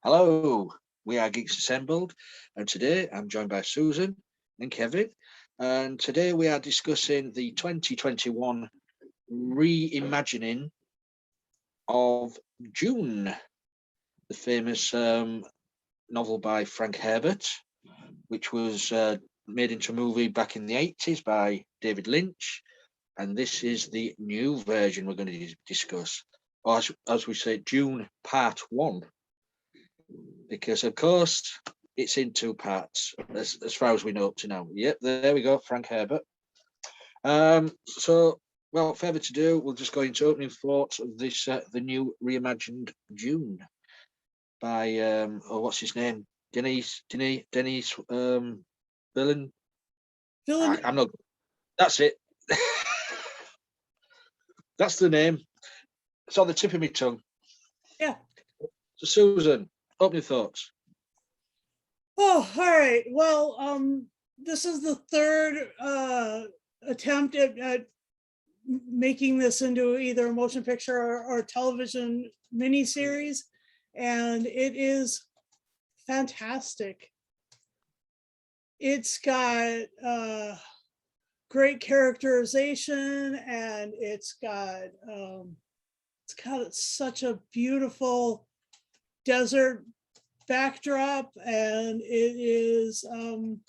Hello, we are Geeks Assembled, and today I'm joined by Susan and Kevin. And today we are discussing the 2021 reimagining of Dune, the famous novel by Frank Herbert, which was made into a movie back in the 80s by David Lynch. And this is the new version we're going to discuss, or as we say, Dune Part 1. Because of course it's in two parts as far as we know up to now. Yep, there we go, Frank Herbert. So without further to do, we'll just go into opening thoughts of this the new reimagined Dune by what's his name, Denis Villeneuve. I'm not. That's it. That's the name. It's on the tip of my tongue. Yeah. So Susan, opening thoughts. Oh, all right. Well, this is the third attempt at making this into either a motion picture or television miniseries, and it is fantastic. It's got great characterization, and it's got such a beautiful desert backdrop, and it is and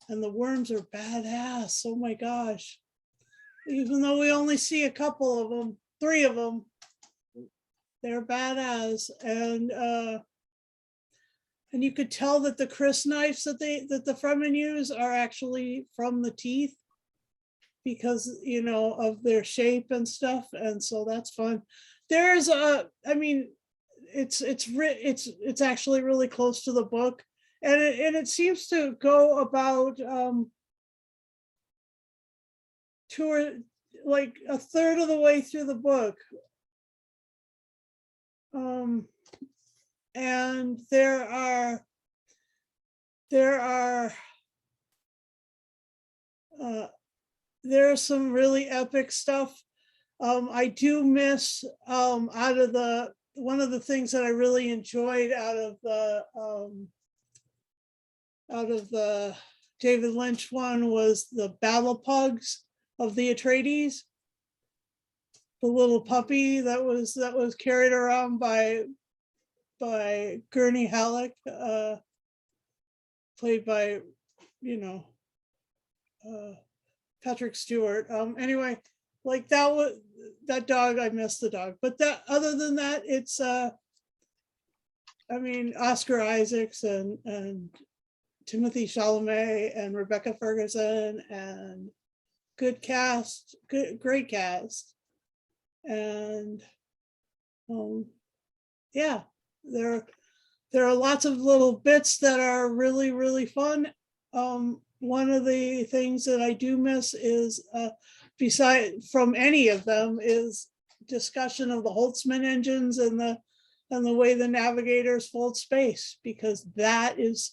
the worms are badass. Oh my gosh, even though we only see a couple of them, 3 of them, they're badass. And you could tell that the crysknives that the Fremen use are actually from the teeth, because of their shape and stuff, and so that's fun. There's it's actually really close to the book, and it seems to go about like a third of the way through the book, and there are there's some really epic stuff. I do miss out of the one of the things that I really enjoyed out of the David Lynch one was the battle pugs of the Atreides, the little puppy that was carried around by Gurney Halleck, played by Patrick Stewart. Anyway, like that dog, I miss the dog, but that other than that, it's Oscar Isaacs and Timothy Chalamet and Rebecca Ferguson, and great cast, and yeah, there are lots of little bits that are really, really fun. One of the things that I do miss is beside from any of them is discussion of the Holtzman engines and the way the navigators fold space, because that's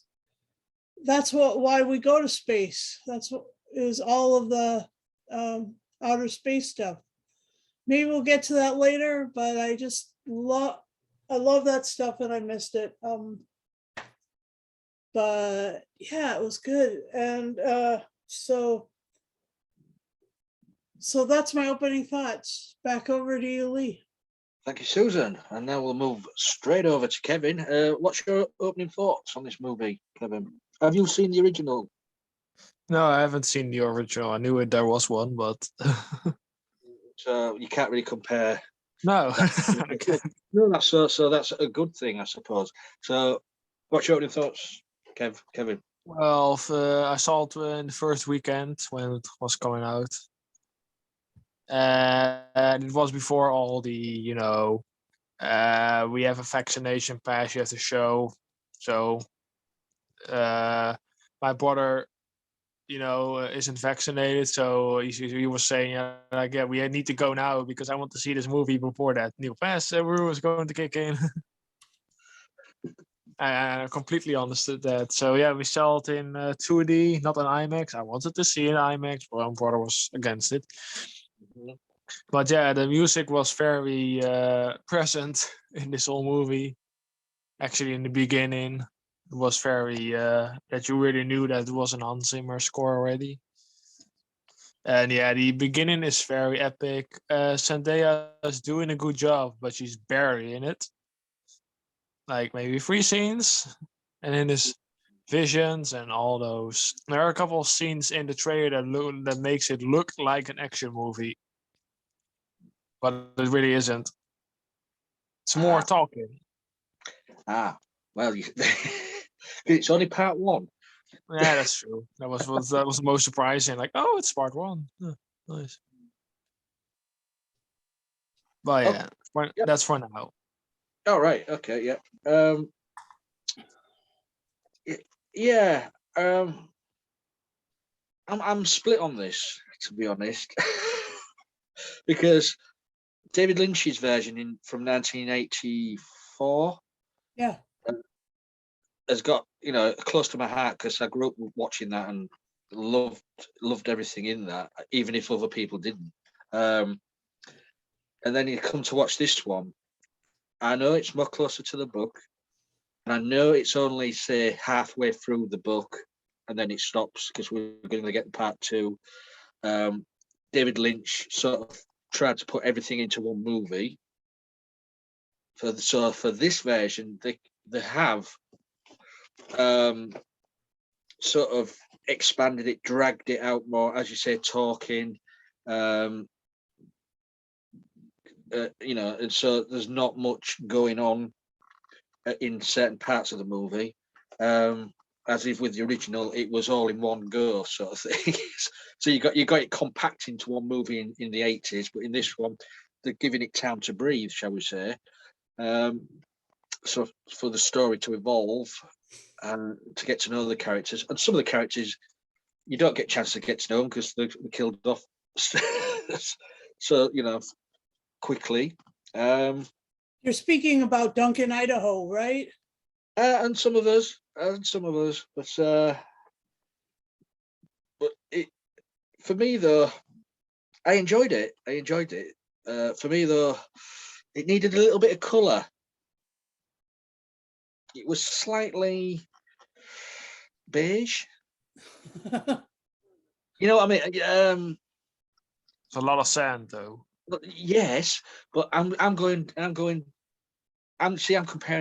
why we go to space. That's what is all of the outer space stuff. Maybe we'll get to that later, but I love that stuff, and I missed it. But yeah, it was good. And so that's my opening thoughts. Back over to you, Lee. Thank you, Susan. And now we'll move straight over to Kevin. What's your opening thoughts on this movie, Kevin? Have you seen the original? No, I haven't seen the original. I knew there was one, but so you can't really compare. No. No, that's a good thing, I suppose. So what's your opening thoughts, Kevin? Well, I saw it in the first weekend when it was coming out. And it was before all the, we have a vaccination pass you have to show. So my brother, isn't vaccinated. So he was saying, we need to go now because I want to see this movie before that new pass rule is going to kick in. I completely understood that. So yeah, we saw it in 2D, not in IMAX. I wanted to see it in IMAX, but my brother was against it. Mm-hmm. But yeah, the music was very present in this whole movie. Actually, in the beginning, it was very that you really knew that it was an Hans Zimmer score already. And yeah, the beginning is very epic. Zendaya is doing a good job, but she's barely in it. Like maybe 3 scenes, and in his visions and all those. There are a couple of scenes in the trailer that makes it look like an action movie, but it really isn't. It's more talking. Well, it's only part 1. Yeah, that's true. That was the most surprising. Like, oh, it's part 1. Nice. But yeah, Yep. that's for now. All right. Okay. Yeah. Yeah. I'm split on this, to be honest, because David Lynch's version from 1984 Yeah. has got close to my heart because I grew up watching that and loved everything in that, even if other people didn't. And then you come to watch this one. I know it's more closer to the book, and I know it's only say halfway through the book, and then it stops because we're going to get part 2. David Lynch sort of tried to put everything into one movie. So for this version, they have sort of expanded it, dragged it out more, as you say, talking. And so there's not much going on in certain parts of the movie. As if with the original, it was all in one go, sort of thing. So you got it compact into one movie in the 80s, but in this one, they're giving it time to breathe, shall we say? So for the story to evolve and to get to know the characters, and some of the characters you don't get a chance to get to know them because they're killed off. So quickly. You're speaking about Duncan, Idaho, right? And some of us, but for me though, I enjoyed it. For me though, it needed a little bit of colour. It was slightly beige. You know what I mean? It's a lot of sand, though. Yes, but I'm comparing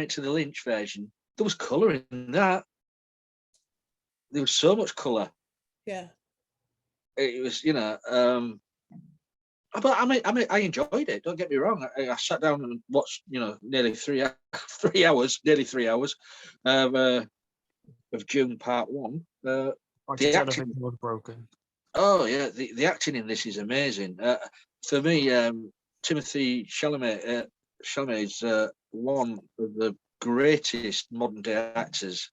it to the Lynch version. There was colour in that. There was so much colour. Yeah. It was, but I enjoyed it. Don't get me wrong. I sat down and watched, nearly 3 hours, of Dune Part 1. The acting was broken. Oh yeah, the acting in this is amazing. For me, Timothy Chalamet is one of the greatest modern day actors.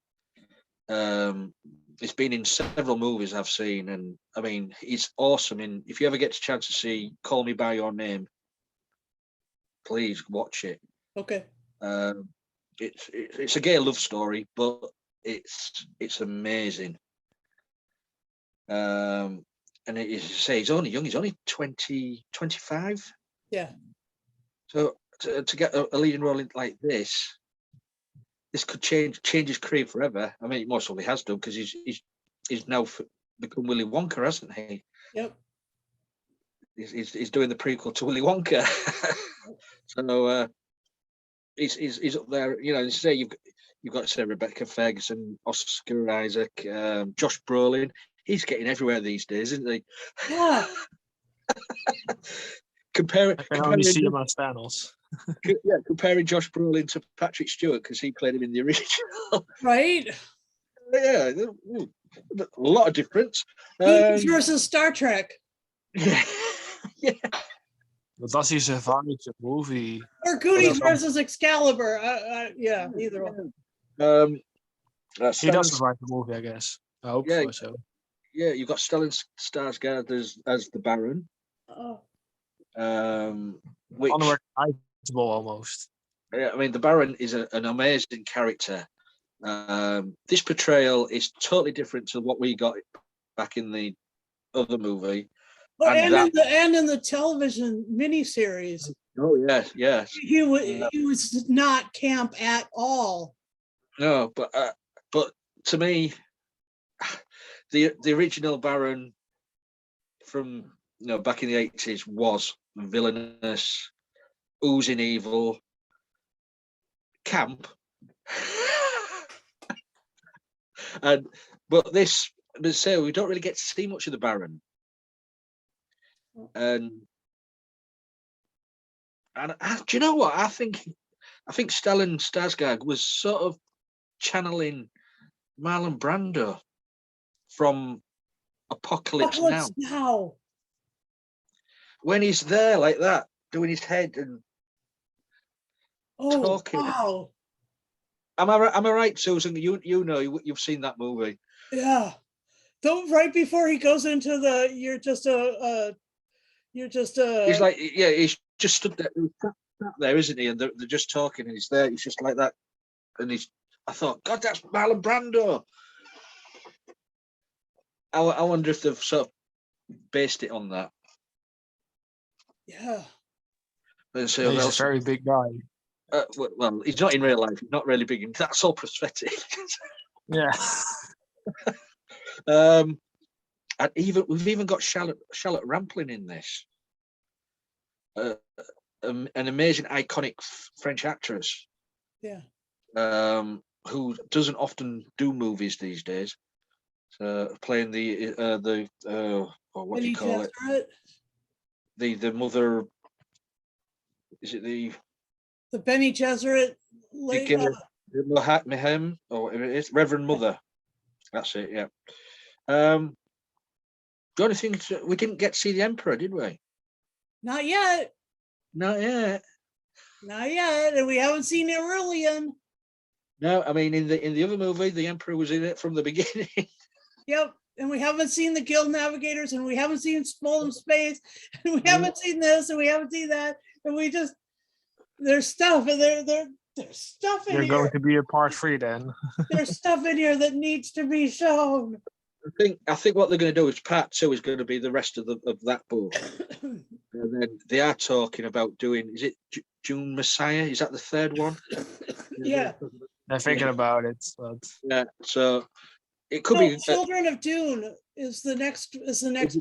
He's been in several movies I've seen, and I mean, he's awesome. If you ever get a chance to see Call Me by Your Name, please watch it. Okay. It's a gay love story, but it's amazing. And he's only young. He's only 25. Yeah. So to get a leading role like this could change his career forever. I mean, it most probably has done because he's now become Willy Wonka, hasn't he? Yep. He's doing the prequel to Willy Wonka. So he's up there. You say you've got to say Rebecca Ferguson, Oscar Isaac, Josh Brolin. He's getting everywhere these days, isn't he? Yeah. I can only see him as Thanos. Comparing Josh Brolin to Patrick Stewart because he played him in the original. Right. Yeah, a lot of difference. Goonies versus Star Trek. Yeah. Yeah. But does he survive the movie? Or Goonies versus Excalibur. Yeah, either one. He does survive the movie, I guess. I hope so. Yeah, you've got Stellan Skarsgård as the Baron. Oh. Which unrecognizable almost. Yeah, I mean, the Baron is an amazing character. This portrayal is totally different to what we got back in the other movie. And in the television miniseries. Oh yes, yes. He was not camp at all. No, but to me, the original Baron from back in the 80s was villainous, oozing evil, camp, but we don't really get to see much of the Baron, and do you know what I think? I think Stellan Skarsgård was sort of channeling Marlon Brando from Apocalypse Now. When he's there like that, doing his head and talking. Wow. Am I right, Susan? You've seen that movie. Yeah. Right before he goes into the He's like, yeah, he's just stood there, there, isn't he? And they're just talking, and he's there. He's just like that, and I thought, God, that's Marlon Brando. I wonder if they've sort of based it on that. Yeah. And so he's a very big guy. Well, he's not in real life. He's not really big. That's all prosthetic. Yeah. And we've even got Charlotte Rampling in this. An amazing, iconic French actress. Yeah. Who doesn't often do movies these days. Playing what do you call it? The mother. Is it the Bene Gesserit? Mehem, or it is Reverend Mother. That's it. Yeah. The only thing we didn't get to see the Emperor, did we? Not yet. Not yet. Not yet, and we haven't seen Aurelian. No, I mean in the other movie, the Emperor was in it from the beginning. Yep, and we haven't seen the Guild Navigators, and we haven't seen Small Space, and we haven't seen this, and we haven't seen that, and we just there's stuff, and there's stuff in here. You're going to be a part 3 then. There's stuff in here that needs to be shown. I think what they're going to do is part 2 is going to be the rest of that book. And then they are talking about doing, is it Dune Messiah? Is that the third one? Yeah. They're thinking about it. But... Yeah, so it could be. Children of Dune is the next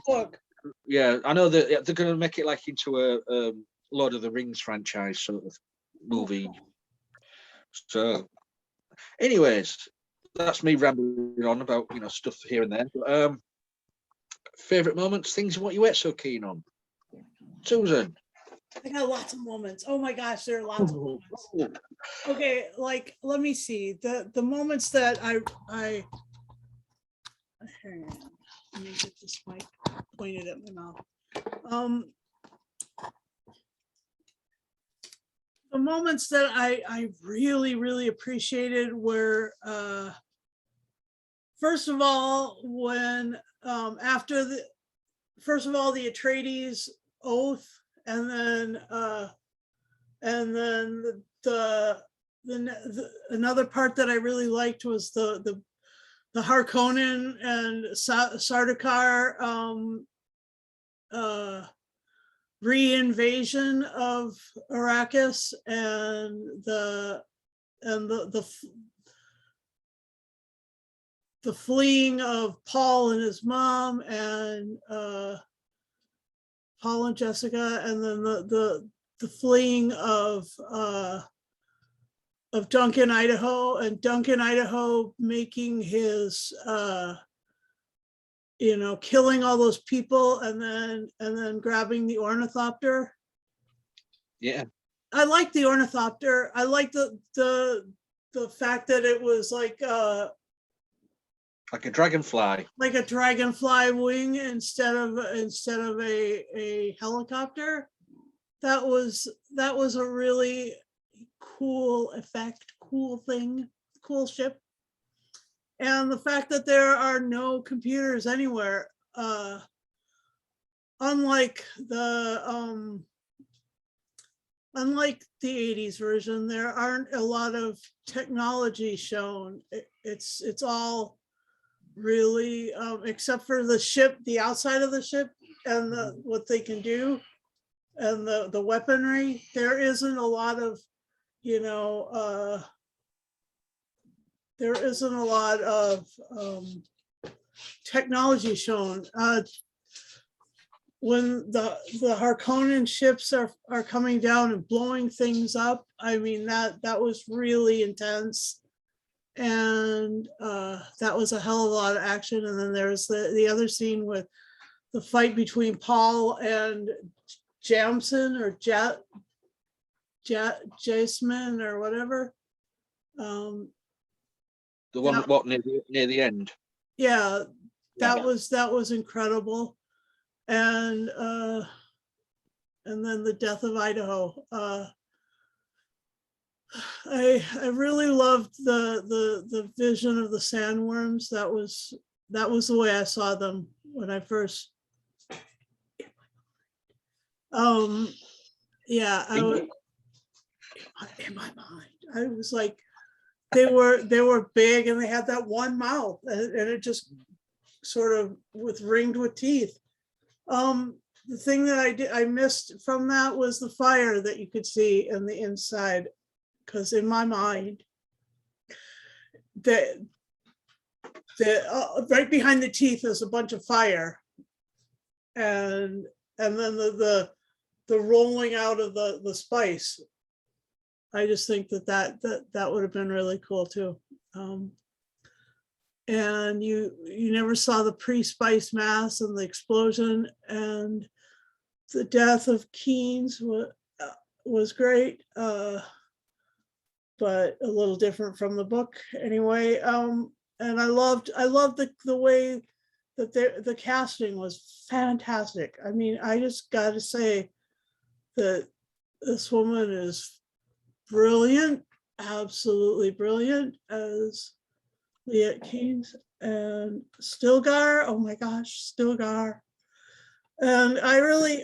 book. Yeah, I know that they're going to make it like into a Lord of the Rings franchise sort of movie. So, anyways, that's me rambling on about stuff here and there. But, favorite moments, things what you weren't so keen on, Susan. I got lots of moments. Oh my gosh, there are lots of moments. Okay, like let me see the moments that I hang on. Let me get this mic pointed at my mouth. The moments that I really, really appreciated were first of all, when the Atreides oath, and then another part that I really liked was the Harkonnen and Sardaukar re-invasion of Arrakis, and the fleeing of Paul and his mom, and Paul and Jessica, and then the fleeing of Duncan Idaho, and Duncan Idaho making his killing all those people, and then grabbing the ornithopter. Yeah, I like the ornithopter. I like the fact that it was like a dragonfly, like a dragonfly wing instead of a helicopter. That was a really cool effect, cool thing, cool ship. And the fact that there are no computers anywhere, unlike the 80s version, there aren't a lot of technology shown. It's all really, except for the ship, the outside of the ship, and what they can do. and the weaponry. There isn't a lot of, you know, there isn't a lot of technology shown. When the Harkonnen ships are coming down and blowing things up, I mean, that was really intense. And that was a hell of a lot of action. And then there's the other scene with the fight between Paul and Jamson or Jasmine or whatever. The one what near the end. Yeah, that was incredible. And then the death of Idaho. I really loved the vision of the sandworms. That was the way I saw them when I first. Yeah, I was in my mind. I was like, they were big and they had that one mouth, and it just sort of ringed with teeth. The thing that I missed from that was the fire that you could see in the inside, because in my mind, the right behind the teeth is a bunch of fire, and then the rolling out of the spice. I just think that would have been really cool too. And you never saw the pre-spice mass and the explosion, and the death of Keynes was great, but a little different from the book anyway. And I loved the way that the casting was fantastic. I mean, I just got to say that this woman is brilliant, absolutely brilliant as Liet Keynes. And Stilgar, oh my gosh, Stilgar. And I really,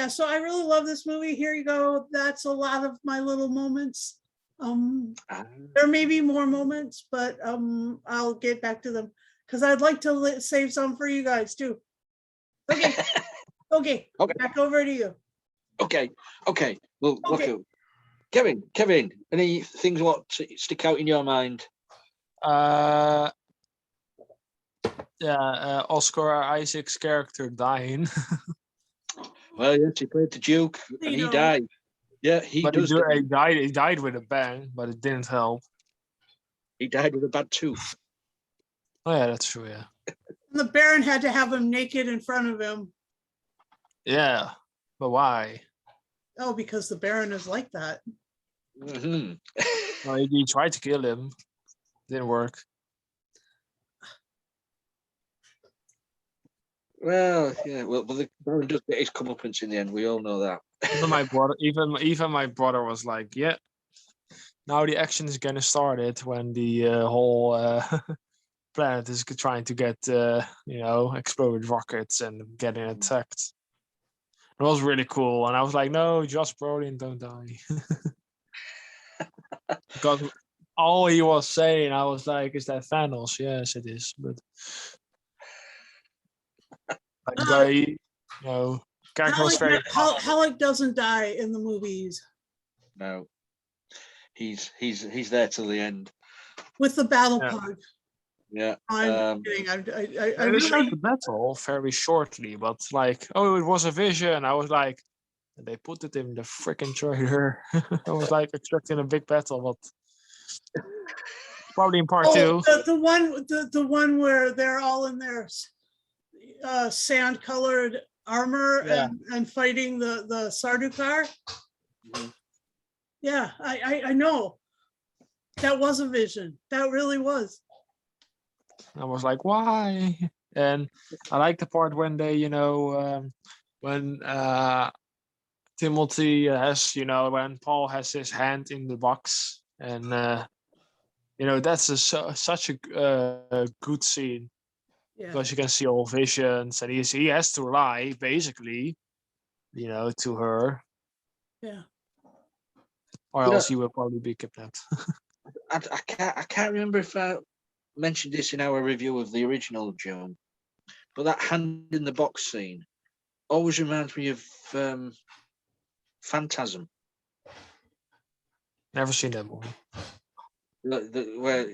so I really love this movie. Here you go. That's a lot of my little moments. There may be more moments, but I'll get back to them because I'd like to save some for you guys too. Okay. Okay. Back over to you. Okay. Well, Okay. look, Kevin, any things what stick out in your mind? Oscar Isaac's character dying. Well, yes, he played the Duke and he died. Yeah, he but does. He died with a bang, but it didn't help. He died with a bad tooth. Oh yeah, that's true. Yeah. And the Baron had to have him naked in front of him. Yeah, but why? Oh, because the Baron is like that. Mm-hmm. Well, he tried to kill him. Didn't work. Well, yeah. Well, the Baron does get his comeuppance in the end. We all know that. Even my brother, even my brother was like, "Yeah, now the action is gonna start it when the whole planet is trying to get exploded rockets and getting attacked." It was really cool, and I was like, "No, Josh Brolin, don't die," because all he was saying, I was like, "Is that Thanos?" Yes, it is, but the guy, character was very. Halleck doesn't die in the movies. No, he's there till the end with the battle pug. Yeah, I'm kidding. I really showed the battle very shortly, but like, oh, it was a vision. I was like, they put it in the freaking trailer. I was like expecting a big battle, but probably in part two. The one where they're all in their sand-colored armor and fighting the Sardaukar. Mm-hmm. Yeah, I know. That was a vision. That really was. I was like, why? And I like the part when they, when Timothy has, when Paul has his hand in the box, and that's such a good scene. Yeah. Because you can see all visions, and he has to lie basically, to her. Yeah. Or else he will probably be kidnapped. I can't remember if I mentioned this in our review of the original Dune, but that hand in the box scene always reminds me of Phantasm, Never seen that movie. where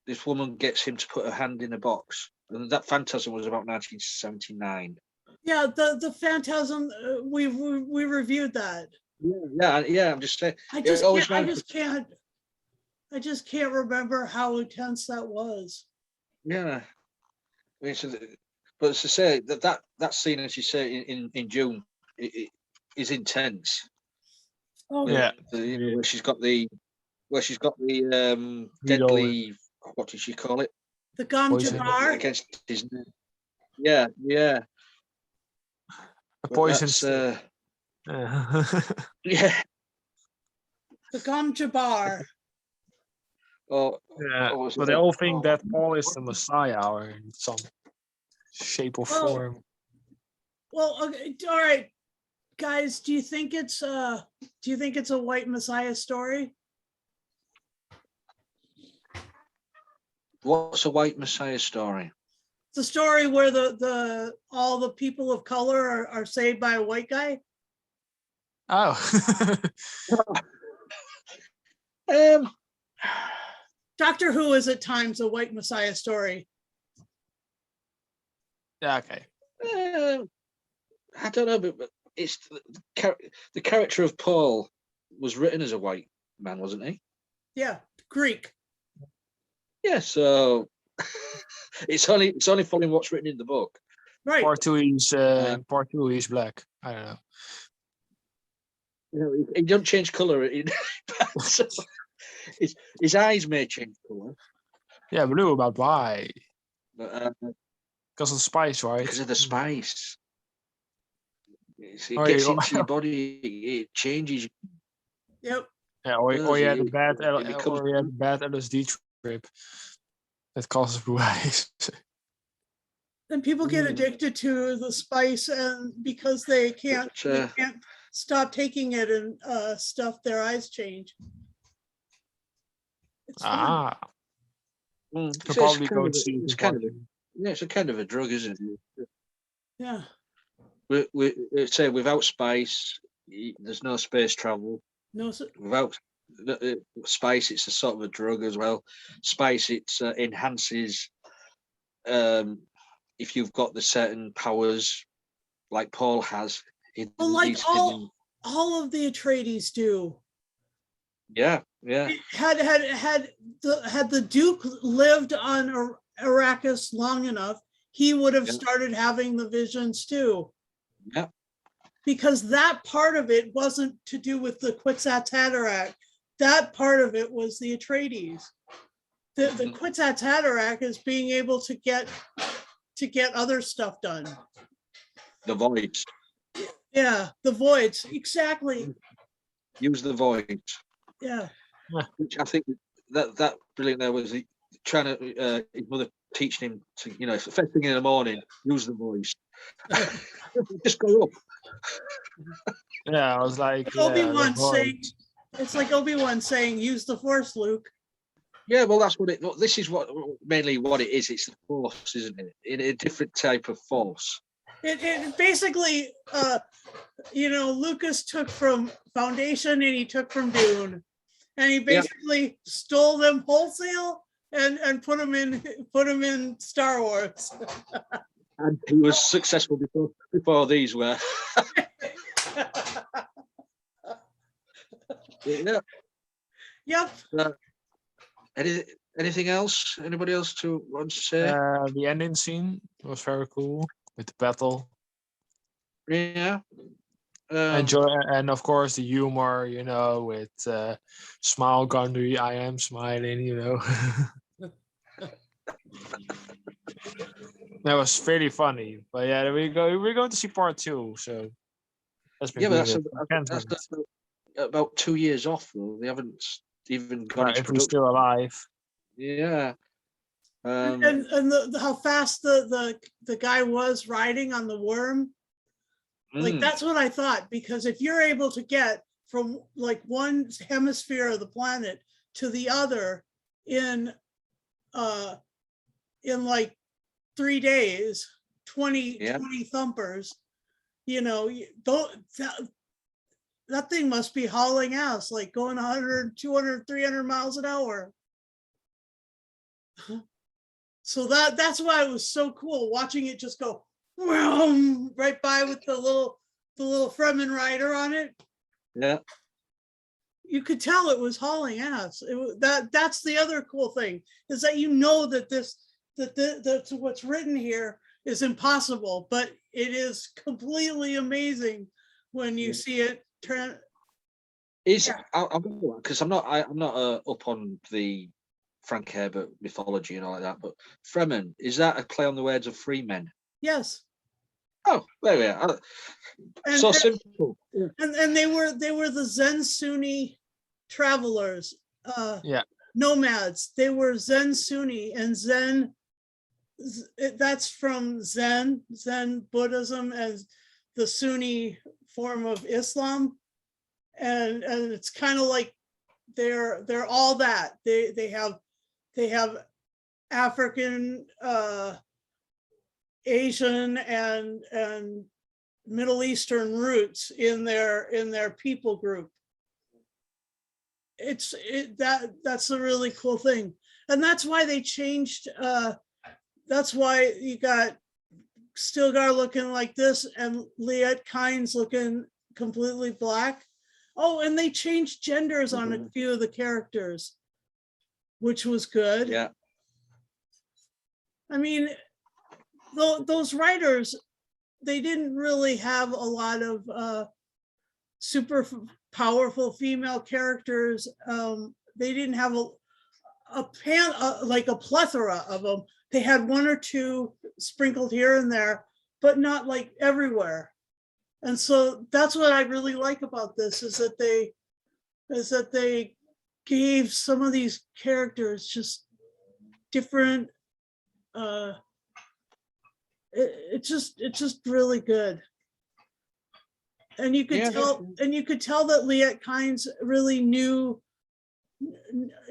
this woman gets him to put her hand in a box, and that Phantasm was about 1979. Yeah, the Phantasm. We reviewed that. Yeah. I'm just saying. I it just always can't. I ran- just can't remember how intense that was. Yeah. I mean, but as I say, that scene, as you say, in June, it is intense. Oh Yeah. Where she's got the Needle. deadly. What did she call it? the gum Poison. jabbar. Against his neck. Yeah. A But poison that's, stick. yeah. The gum jabbar. Oh, Yeah, was but it? they all think Oh, that Paul is the Messiah or in some shape or Well, form. Well, okay, all right, guys. Do you think it's a white Messiah story? What's a white Messiah story? It's a story where the all the people of color are saved by a white guy. Oh. Um, Doctor Who is at times a white Messiah story. Yeah, okay. I don't know, but it's the character of Paul was written as a white man, wasn't he? Yeah, Greek. Yeah, so it's only following what's written in the book. Right. Part two, he's black. I don't know. You know, he don't change colour. So his eyes may change colour, Yeah, blue, but why? but Because of the spice, right? because of the spice. It Oh, gets yeah. into your body. It changes. Yep. Yeah, or you had a It bad becomes. or you had a bad LSD trip that causes blue eyes. And people get addicted to the spice, and because they can't stop taking it and stuff, their eyes change. It's fun. Ah, It's could probably go kind to of, see it's it. kind of it's a kind of a drug, isn't it? Yeah. We say without spice, there's no space travel. No. Without spice, it's a sort of a drug as well. Spice, it enhances. If you've got the certain powers, like Paul has, Well, like he's all of the Atreides do. Yeah. Had the Duke lived on Arrakis long enough, he would have started having the visions too. Yeah. Because that part of it wasn't to do with the Kwisatz Haderach. That part of it was the Atreides. The Kwisatz Haderach is being able to get other stuff done. The voids. Yeah, the voids. Exactly. Use the voids. Yeah. Which I think that brilliant there was trying to his mother teaching him to, you know, first thing in the morning, use the voice. Just go up. Yeah, I was like, Obi-Wan saying, it's like Obi-Wan saying, use the Force, Luke. Yeah, well, that's what it. This is mainly what it is. It's the Force, isn't it? In a different type of Force. It basically, Lucas took from Foundation and he took from Dune, and he basically stole them wholesale and put them in Star Wars. And he was successful before these were. Yeah. Yep. Anything else? Anybody else want to say? The ending scene was very cool with the battle. Yeah. And of course the humor, with smile Gandhi, I am smiling, That was pretty funny. But yeah, we're going to see part 2, so that's been that's about 2 years off though. They haven't even gone into if production. we're still alive. Yeah. And how fast the guy was riding on the worm. Like that's what I thought, because if you're able to get from like one hemisphere of the planet to the other in like 3 days, 20 thumpers, that thing must be hauling ass, like going 100, 200, 300 miles an hour. So that's why it was so cool watching it just go vroom, right by with the little Fremen rider on it. Yeah. You could tell it was hauling ass. That's the other cool thing, is that you know that that's what's written here is impossible, but it is completely amazing when you see it turn. Because I'm not up on the Frank Herbert mythology and all like that, but Fremen, is that a play on the words of free men? Yes. Oh, there we are. So simple. And they were the Zen Sunni travelers, nomads. They were Zen Sunni, and Zen, that's from Zen Buddhism as the Sunni form of Islam, and it's kind of like they're all that. They have African, Asian, and Middle Eastern roots in their people group. That's a really cool thing, and that's why they changed. That's why you got Stilgar looking like this and Liet Kynes looking completely black. Oh, and they changed genders on a few of the characters, which was good. Yeah. I mean, those writers, they didn't really have a lot of super powerful female characters. They didn't have like a plethora of them. They had one or two sprinkled here and there, but not like everywhere. And so that's what I really like about this, is that they gave some of these characters just different. It's just really good. And you could tell that Liet Kynes really knew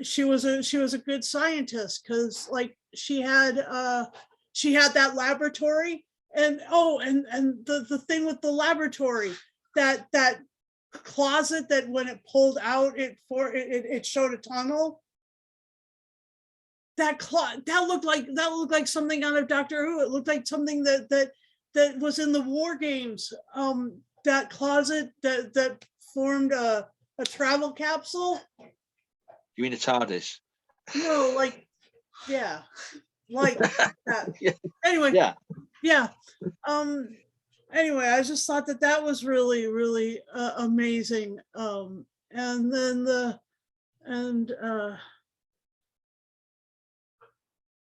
she was a good scientist, because like she had that laboratory, and the thing with the laboratory, that closet that when it pulled out it showed a tunnel. That looked like something out of Doctor Who. It looked like something that was in the War Games. That closet that formed a travel capsule. You mean a TARDIS? No, like, yeah, like that. Yeah. Anyway, yeah. Anyway, I just thought that was really, really amazing. And then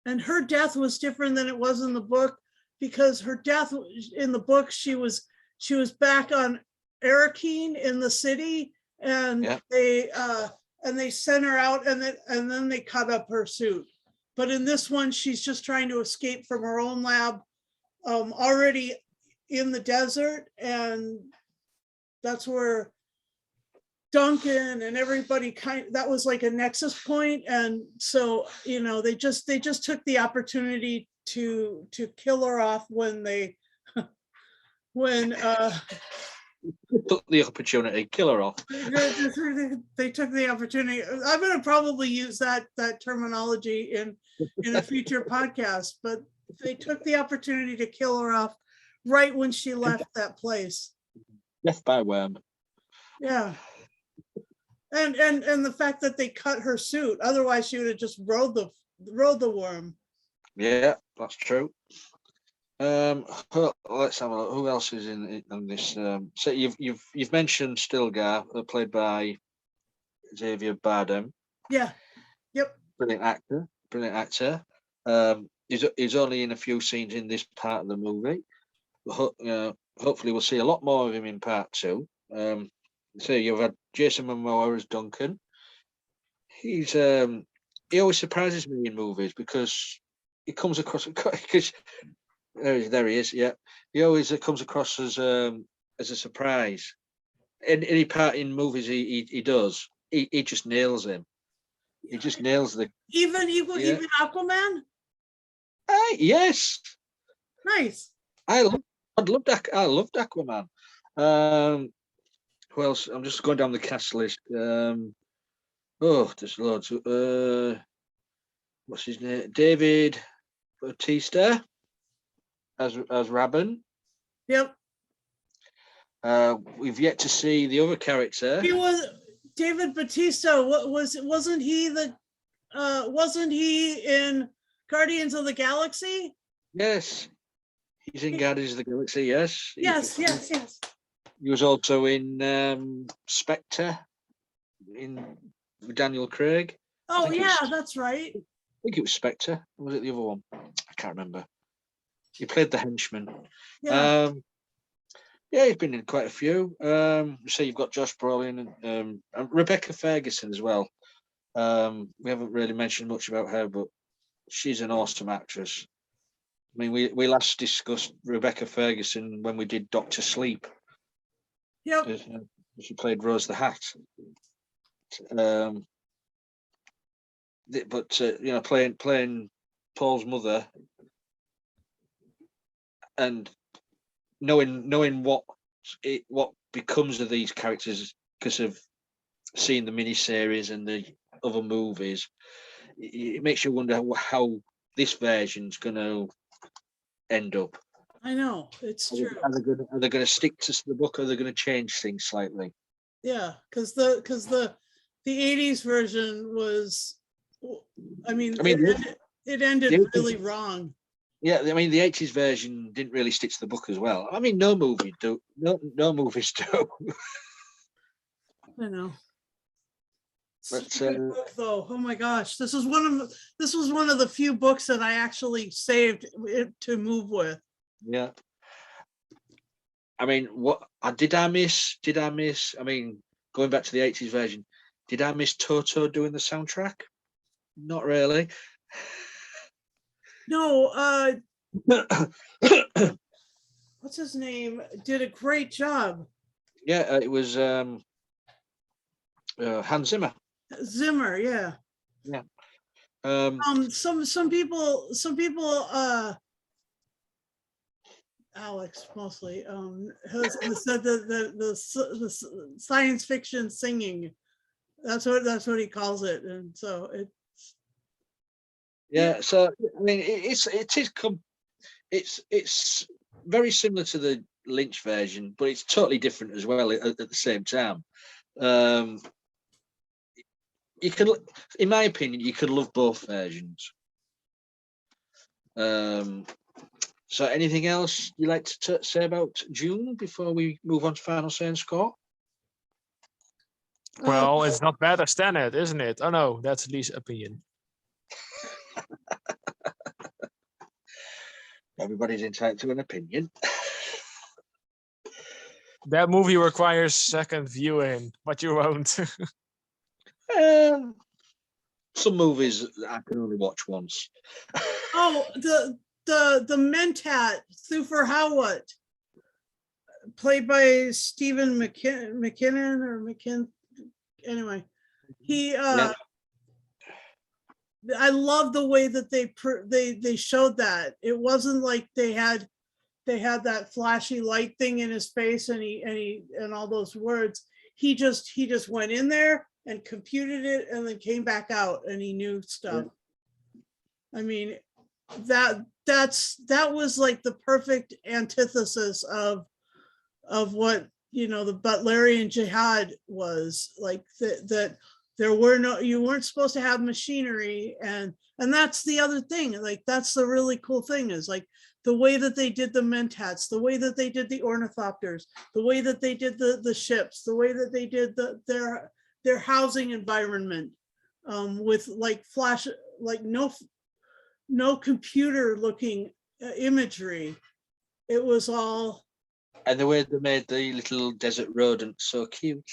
and her death was different than it was in the book, because her death in the book, she was back on Arakeen in the city, and they sent her out, and then they cut up her suit. But in this one, she's just trying to escape from her own lab, already in the desert, and that's where Duncan and everybody that was like a nexus point. And so, they just took the opportunity to kill her off when they took the opportunity, kill her off. They took the opportunity. I'm going to probably use that terminology in a future podcast, but they took the opportunity to kill her off right when she left that place. Death by worm. Yeah. And the fact that they cut her suit, otherwise she would have just rode the worm. Yeah, that's true. Let's have a look. Who else is in this? So you've mentioned Stilgar, played by Xavier Bardem. Yeah. Yep. Brilliant actor. He's only in a few scenes in this part of the movie. Hopefully we'll see a lot more of him in part 2. So you've had Jason Momoa as Duncan. He always surprises me in movies, because he comes across, because there he is. Yeah, he always comes across as a surprise. In any part in movies he does, he just nails him. He just nails the even Aquaman. Yes, nice. I loved Aquaman. Who else? I'm just going down the cast list. There's loads. What's his name? David Bautista as Rabban. Yep. We've yet to see the other character. He was David Bautista. Wasn't he in Guardians of the Galaxy? Yes, he's in Guardians of the Galaxy. Yes. Yes. He was also in Spectre with Daniel Craig. Oh yeah, that's right. I think it was Spectre. Or was it the other one? I can't remember. He played the henchman. Yeah. Yeah, he's been in quite a few. So you've got Josh Brolin and Rebecca Ferguson as well. We haven't really mentioned much about her, but she's an awesome actress. I mean, we last discussed Rebecca Ferguson when we did Doctor Sleep. Yep. She played Rose the Hat. Playing Paul's mother, and knowing what becomes of these characters because of seeing the miniseries and the other movies, it makes you wonder how this version's going to end up. I know, it's true. Are they going to stick to the book, or are they going to change things slightly? Yeah, because the 80s version was, it ended really wrong. Yeah, I mean the 80s version didn't really stick to the book as well. I mean, no movies do. No movies do. I know. But, Such a good book, though. Oh my gosh, this was one of the few books that I actually saved to move with. Yeah. I mean, did I miss? I mean, going back to the 80s version, did I miss Toto doing the soundtrack? Not really. No, what's his name? Did a great job. Yeah, it was Hans Zimmer. Zimmer, yeah. Yeah. Some people, Alex mostly, has said that the science fiction singing, that's what he calls it, and so it. Yeah, so I mean, it's very similar to the Lynch version, but it's totally different as well at the same time. You could, in my opinion, you could love both versions. So anything else you like to say about Dune before we move on to final say and score? Well, it's not bad as Tenet, isn't it? Oh no, that's Lee's opinion. Everybody's entitled to an opinion. That movie requires second viewing, but you won't. Some movies I can only watch once. Oh, the Mentat, Thufir Hawat, played by Stephen McKinnon or McKin. Anyway, he. Yeah. I love the way that they showed that. It wasn't like they had that flashy light thing in his face and all those words. He just went in there and computed it and then came back out and he knew stuff. Yeah. I mean, that was like the perfect antithesis of what, you know, the Butlerian Jihad was like, that there were you weren't supposed to have machinery, and that's the other thing, like that's the really cool thing, is like the way that they did the Mentats, the way that they did the ornithopters, the way that they did the ships, the way that they did their housing environment, with like flash, like no computer looking imagery. It was all. And the way they made the little desert rodent so cute.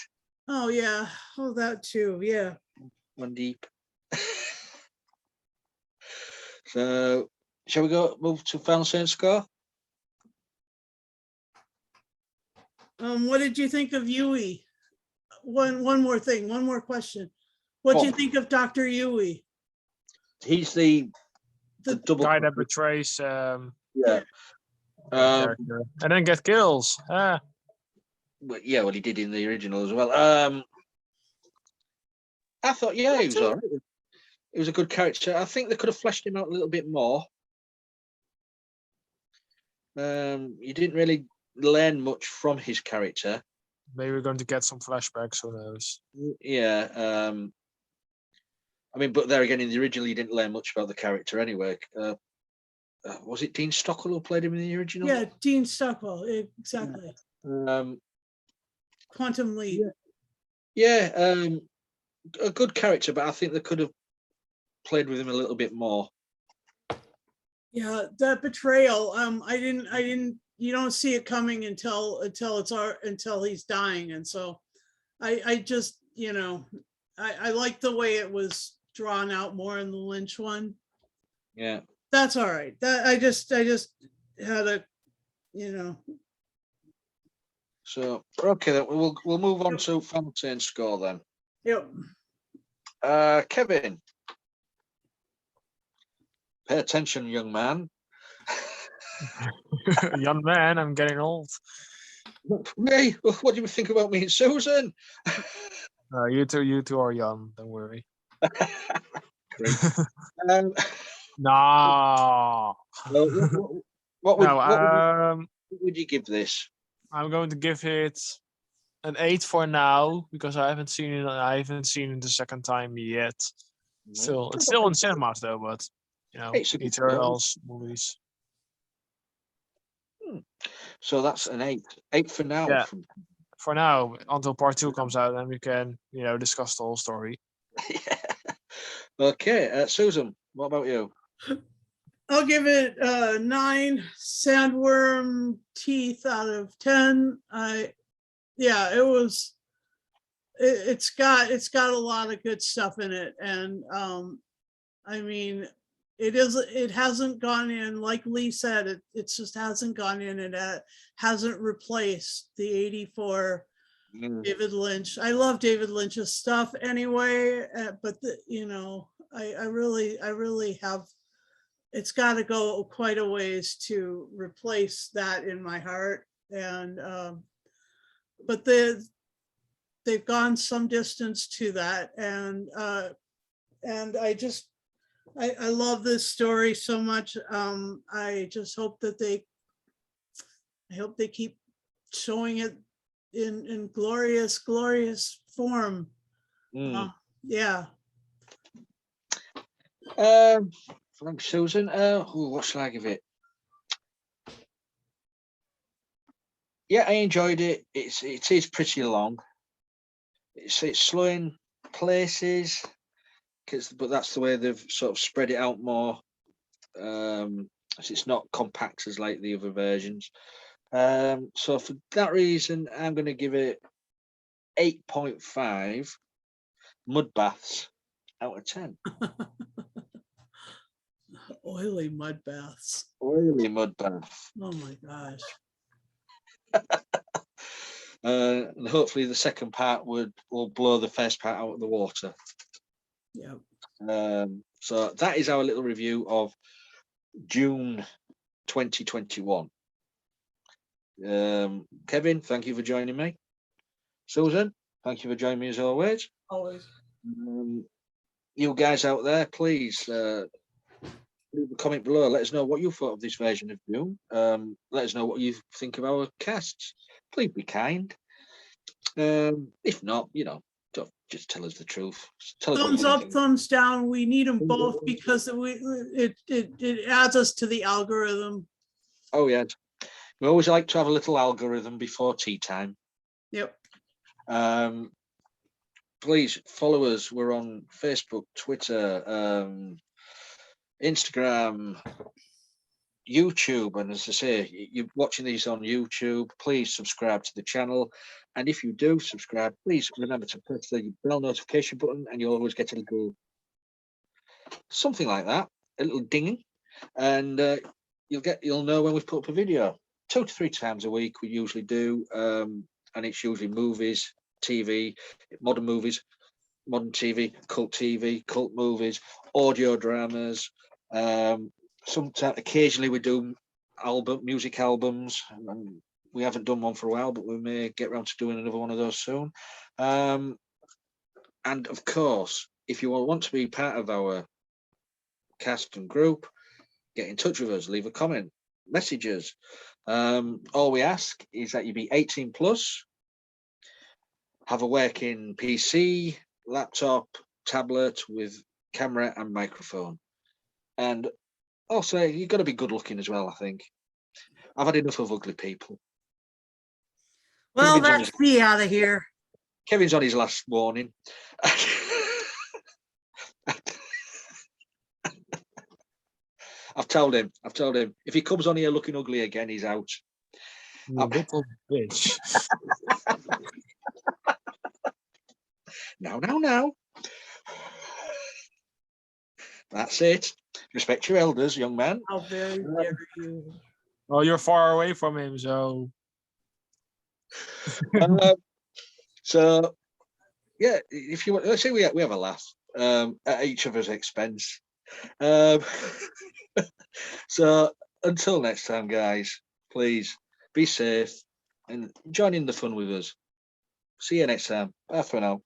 Oh yeah, oh that too, yeah. One deep. So, shall we move to final say and score? What did you think of Yui? One more question. What do you think of Dr. Yui? He's the double guy that betrays. Yeah. And then get kills. well, he did in the original as well. I thought, yeah, he was all right. He was a good character. I think they could have fleshed him out a little bit more. You didn't really learn much from his character. Maybe we're going to get some flashbacks. Who knows? Yeah. I mean, but there again, in the original, you didn't learn much about the character anyway. Was it Dean Stockwell who played him in the original? Yeah, Dean Stockwell, exactly. Quantum Leap. Yeah, a good character, but I think they could have played with him a little bit more. Yeah, that betrayal. I didn't. You don't see it coming until he's dying, and so I just, I like the way it was drawn out more in the Lynch one. Yeah, that's all right. That I just had a, So okay, then we'll move on to Fountain score then. Yep. Kevin, pay attention, young man. Young man, I'm getting old. Hey, what do you think about me and Susan? You two are young. Don't worry. Great. No. What would you give this? I'm going to give it an 8 for now because I haven't seen it. I haven't seen it the second time yet. It's still in cinemas though, but Eternals movies. So that's an 8. 8 for now. Yeah. For now, until part 2 comes out, and we can, discuss the whole story. Yeah. Okay, Susan, what about you? I'll give it 9 sandworm teeth out of 10. It's got a lot of good stuff in it, and I mean, it hasn't gone in, like Lee said, it just hasn't gone in, and it hasn't replaced the 84 David Lynch. I love David Lynch's stuff anyway, but I really have. It's got to go quite a ways to replace that in my heart, and but they've gone some distance to that, and I love this story so much. I just hope that they keep showing it in glorious form. Yeah. Thanks, Susan. What shall I give it? Yeah, I enjoyed it. It is pretty long. It's slow in places, but that's the way they've sort of spread it out more. It's not compact as like the other versions. So for that reason, I'm going to give it 8.5 mud baths out of 10. Oily mud baths. Oily mud bath. Oh my gosh. And hopefully the second part will blow the first part out of the water. Yeah. So that is our little review of Dune 2021. Kevin, thank you for joining me. Susan, thank you for joining me as always. Always. You guys out there, please leave a comment below. Let us know what you thought of this version of Dune. Let us know what you think of our casts. Please be kind. If not, don't just tell us the truth. Tell us thumbs up, thumbs down. We need them both because it adds us to the algorithm. Oh yeah, we always like to have a little algorithm before tea time. Yep. Please follow us. We're on Facebook, Twitter, Instagram, YouTube, and as I say, you're watching these on YouTube, please subscribe to the channel, and if you do subscribe, please remember to press the bell notification button, and you'll always get a little something like that, a little dinging, and you'll know when we've put up a video. 2 to 3 times a week we usually do, and it's usually movies, TV, modern movies, modern TV, cult movies, audio dramas. Sometimes, occasionally, we do music albums, and We haven't done one for a while, but we may get around to doing another one of those soon. And of course, if you want to be part of our cast and group, get in touch with us, leave a comment, message us. All we ask is that you be 18 plus, have a working PC, laptop, tablet with camera and microphone. And also, you've got to be good looking as well, I think. I've had enough of ugly people. Well, Kevin's on that's me out of here. Kevin's on his last warning. I've told him, if he comes on here looking ugly again, he's out. You little bitch. Now. That's it. Respect your elders, young man. How very dare you. Well, you're far away from him, so So, yeah, if you want, let's say we have a laugh at each other's expense. So, until next time, guys, please be safe and join in the fun with us. See you next time. Bye for now.